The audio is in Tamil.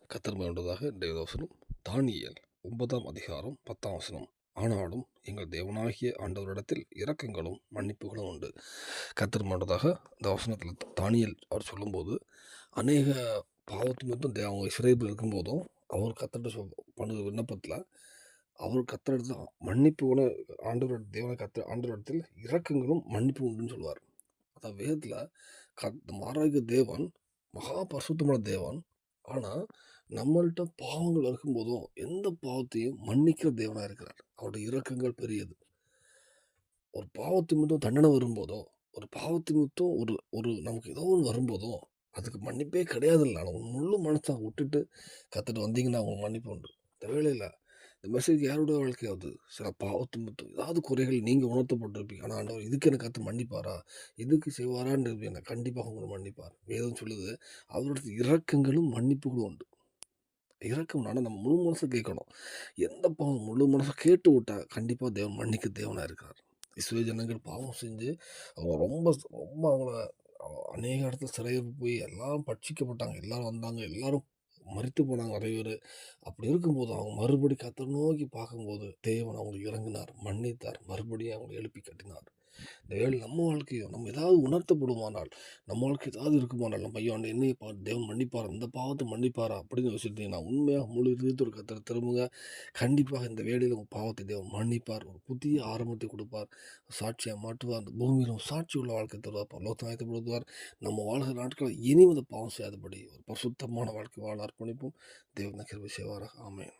கர்த்தர் மேலுள்ளதாக இன்றைய வசனம் தானியேல் 9ஆம் அதிகாரம் 10ஆம் வசனம். ஆனாலும் எங்கள் தேவனாகிய ஆண்டவரிடத்தில் இரக்கங்களும் மன்னிப்புகளும் உண்டு. கர்த்தர் மேலுள்ளதாக இந்த வசனத்தில் தானியேல் அவர் சொல்லும்போது அநேக பாவத்து மட்டும் அவங்க இஸ்ரவேல் இருக்கும்போதும் அவர் கர்த்தர்ட்ட பண்ணுற விண்ணப்பத்தில் அவர் கர்த்தரிடத்தில் மன்னிப்பு கூட ஆண்டவர் தேவனை ஆண்டவரிடத்தில் இரக்கங்களும் மன்னிப்பு உண்டுன்னு சொல்லுவார். அதான் வேதத்தில் மாறாகிய தேவன் மகா பரிசுத்தமான தேவன். ஆனால் நம்மள்ட்ட பாவங்கள் இருக்கும்போதும் எந்த பாவத்தையும் மன்னிக்கிற தேவனாக இருக்கிறார். அவருடைய இரக்கங்கள் பெரியது. ஒரு பாவத்து மட்டும் தண்டனை வரும்போதோ, ஒரு பாவத்து மட்டும் ஒரு ஒரு நமக்கு ஏதோ ஒன்று வரும்போதோ, அதுக்கு மன்னிப்பே கிடையாது. இல்லை, ஆனால் முழு மனசை விட்டுட்டு கற்றுட்டு வந்தீங்கன்னா அவங்க மன்னிப்பு உண்டு. இந்த வேளையில் இந்த மெசேஜ் யாருடைய வாழ்க்கையாவது சில பாவத்து மட்டும் ஏதாவது குறைகள் நீங்கள் உணர்த்தப்பட்டிருப்பீங்க. ஆனால் ஆண்டவர் இதுக்கு எனக்கு கற்று மன்னிப்பாரா, இதுக்கு செய்வாரான்னு இருப்பீங்க. கண்டிப்பாக உங்களை மன்னிப்பார். வேதம் சொல்லுது அவரோட இரக்கங்களும் மன்னிப்புகளும் உண்டு. இரக்கம் ஆனால் நம்ம முழு மனசை கேட்கணும். எந்த பாவம் முழு மனசை கேட்டு விட்டா கண்டிப்பாக தேவன் மன்னிக்க தேவனாக இருக்கிறார். இஸ்ரவேல் ஜனங்கள் பாவம் செஞ்சு அவங்க ரொம்ப ரொம்ப அவங்கள அநேக இடத்துல சிறையில் போய் எல்லாரும் பட்சிக்கப்பட்டாங்க. எல்லாரும் வந்தாங்க, எல்லாரும் மரித்து போனாங்க நிறைய பேர். அப்படி இருக்கும்போது அவங்க மறுபடி கர்த்தரை நோக்கி பார்க்கும்போது தேவன் அவங்களுக்கு இறங்கினார், மன்னித்தார், மறுபடியும் அவங்களை எழுப்பி கட்டினார். இந்த வேளை நம்ம வாழ்க்கையும் நம்ம ஏதாவது உணர்த்தப்படுமானால், நம்ம வாழ்க்கை ஏதாவது இருக்குமானால், நம்ம ஐயோ அந்த என்னையை தேவன் மன்னிப்பாரா, இந்த பாவத்தை மன்னிப்பாரா அப்படின்னு யோசிச்சிருந்தீங்கன்னா உண்மையாக முழு இதயத்தோட கர்த்தரை திரும்புங்க. கண்டிப்பாக இந்த வேளையில் உங்கள் பாவத்தை தேவன் மன்னிப்பார். ஒரு புதிய ஆரம்பத்தை கொடுப்பார். சாட்சியாக மாட்டுவார். அந்த பூமியில் ஒரு சாட்சி உள்ள வாழ்க்கை தருவார். பரலோகத்தை ஆயத்தப்படுத்துவார். நம்ம வாழ்கிற நாட்களில் இனி வந்து பாவம் செய்யாதபடி ஒரு பரிசுத்தமான வாழ்க்கை வாழ அர்ப்பணிப்போம். தேவன் கிருபை செய்வாராக. ஆமென்.